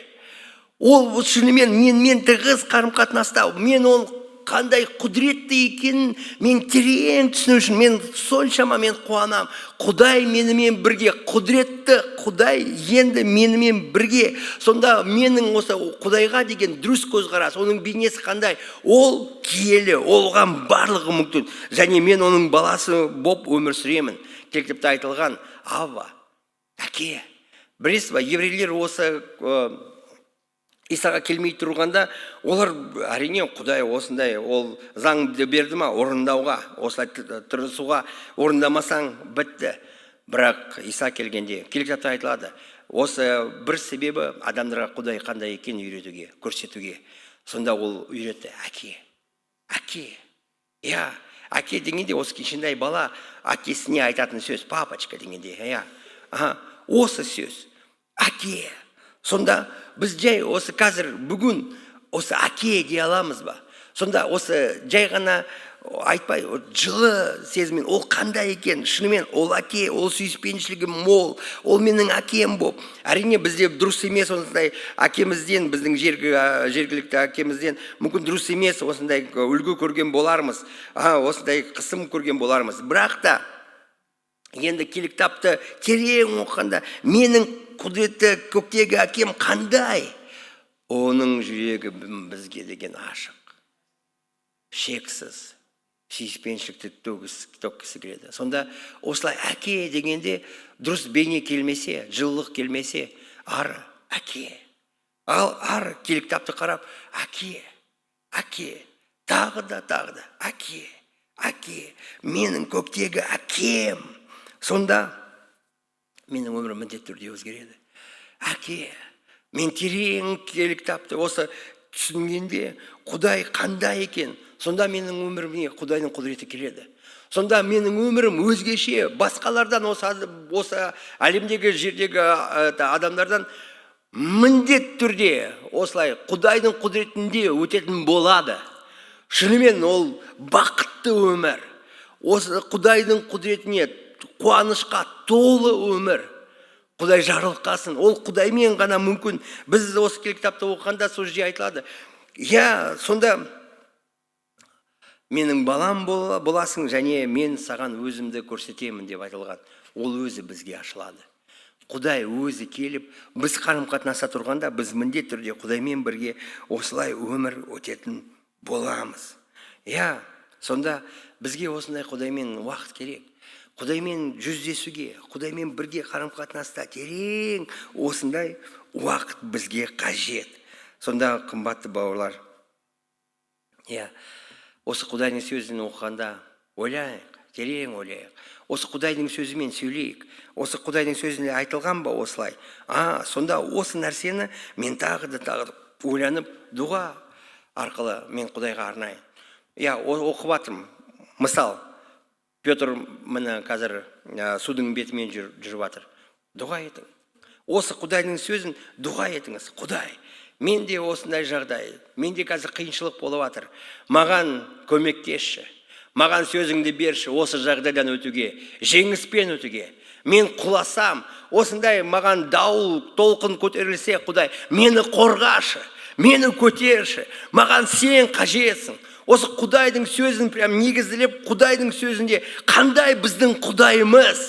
Ол шынымен мен тығыз қарым-қатынаста, мен ол қандай құдіретті екенін мен терең түсіну үшін, мен соншама мен қуанам. Құдай менімен бірге, құдіретті Құдай енді менімен бірге. Сонда менің осы Құдайға деген дұрыс көзқарас, оның бейнесі қандай? Ол киелі, оған барлығы мүмкін. Және мен оның баласы боп өмір сүремін. Кітапта айтылған, Авва, әке. Білесіз ба, еврейлер осы Исаға келмей тұрғанда, олар әрине Құдай осындай, ол заңды берді ма орындауға, осылай тұрысуға, орындамасаң бітті. Бірақ Иса келгенде, келі кітапта айтылады, осы бір себебі адамдарға Құдай қандай екенін үйретуге, көрсетуге. Сонда ол үйретті, әке. Иә, әке дегенде осы кішкентай бала әкесіне айтатын сөз папочка дегенде. Иә, осы сөз әке. Сонда біз жай осы қазір бүгін осы әке дей аламыз ба? Сонда осы жай ғана айтпай, жылы сезіммен ол қандай екен? Шынымен ол әке, ол сүйіспеншілігі мол, ол менің әкем боп. Әрине бізде дұрыс емес осындай әкемізден, біздің жергілікті әкемізден мүмкін дұрыс емес осындай үлгі көрген болармыз, осындай қысым көрген болармыз. Бірақ та енді кітапты терең оқығанда менің құдіретті көктегі әкем қандай? Оның жүрегі бізге деген ашық, шексіз, сүйіспеншілікті төккісі келеді. Сонда осылай әке дегенде дұрыс бейне келмесе, жылылық келмесе, ар әке. Ал ар кітапты қарап, әке, әке, тағы да, әке, менің көктегі әкем. Сонда менің өмірім міндетті түрде өзгереді. Әке, мен терең кітапты осы түсінгенде Құдай қандай екен? Сонда менің өміріме Құдайдың құдіреті келеді. Сонда менің өмірім өзгеше, басқалардан, осы әлемдегі жердегі адамдардан міндет түрде осылай Құдайдың құдіретінде өтетін болады. Шынымен ол бақытты өмір. Осы Құдайдың құдіретіне қуанышқа толы өмір. Құдай жарылқасын. Ол Құдаймен ғана мүмкін. Біз осы кітапты оқығанда сол жерде айтылады. Иә, сонда менің балам боласың, және мен саған өзімді көрсетемін деп айтылған. Ол өзі бізге ашылады. Құдай өзі келіп, біз қарым-қатынаса тұрғанда, біз міндет түрде Құдаймен бірге осылай өмір өтетін боламыз. Иә, сонда бізге осындай Құдаймен уақыт керек. Құдаймен жүздесуге, Құдаймен бірге қарым-қатынаста терең осындай уақыт бізге қажет. Сонда қымбатты бауырлар, иә, осы Құдайдың сөзін оқығанда ойлайық, терең ойлайық. Осы Құдайдың сөзімен сөйлейік. Осы Құдайдың сөзінде айтылған ба осылай? Сонда осы нәрсені мен тағы да ойланып, дұға арқылы мен Құдайға арнайын. Иә, оқып атырмын. Мысал, Петр міне қазір судың бетімен жүріп жатыр. Дұға етің. Осы Құдайдың сөзін дұға етіңіз. Құдай, менде осындай жағдай, менде қазір қиыншылық болып жатыр. Маған көмектесші. Маған сөзіңді берші осы жағдайдан өтуге, жеңіспен өтуге. Мен құласам, осындай маған дауыл, толқын көтерілсе, Құдай, мені қорғашы, мені көтерші. Маған сен қажетсің. Осы Құдайдың сөзін прям негізделеп, Құдайдың сөзінде қандай біздің Құдайымыз.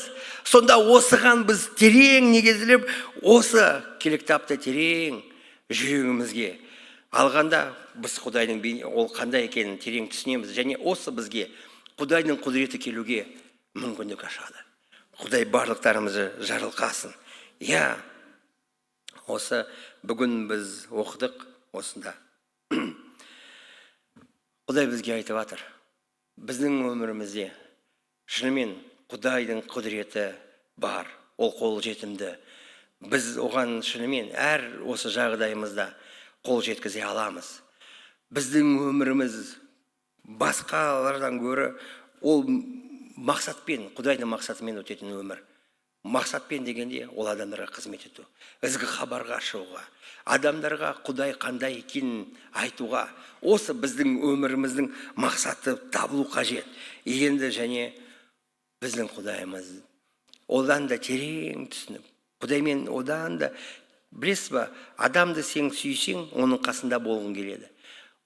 Сонда осыған біз терең негізделеп, осы кітапты терең жүрегімізге алғанда, біз Құдайдың ол қандай екенін терең түсінеміз. Және осы бізге Құдайдың құдіреті келуге мүмкіндік ашады. Құдай барлықтарымызды жарылқасын. Иә, осы бүгін біз оқыдық осында. Құдай бізге айтып жатыр. Біздің өмірімізде шынымен Құдайдың құдіреті бар, ол қол жетімді. Біз оған шынымен әр осы жағдайымызда қол жеткізе аламыз. Біздің өміріміз басқалардан гөрі ол мақсатпен, Құдайдың мақсатымен өтетін өмір. Мақсатпен дегенде ол адамдарға қызмет ету, ізгі хабарға шығуға, адамдарға Құдай қандай екенін айтуға. Осы біздің өміріміздің мақсаты табылу қажет. Енді және біздің Құдайымыз одан да терең түсініп, Құдаймен одан да, білесіз ба, адамды сен сүйсең, оның қасында болғың келеді.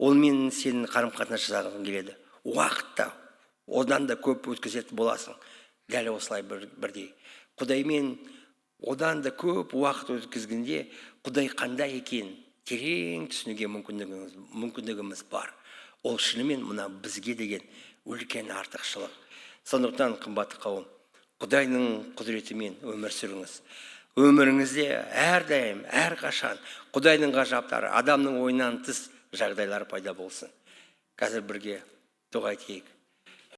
Онымен сенің қарым-қатынас жасағың келеді. Уақытта одан да көп өткізетін боласың. Дәл осылай бірдей. Құдаймен одан да көп уақыт өткізгенде Құдай қандай екен терең түсінуге мүмкіндігіміз бар. Ол шынымен мына бізге деген үлкен артықшылық. Сондықтан қымбатты қауым, Құдайдың құдіретімен өмір сүріңіз. Өміріңізде әрдайым, әрқашан Құдайдың ғажаптары, адамның ойынан тыс жағдайлар пайда болсын. Қазір бірге дұға етейік.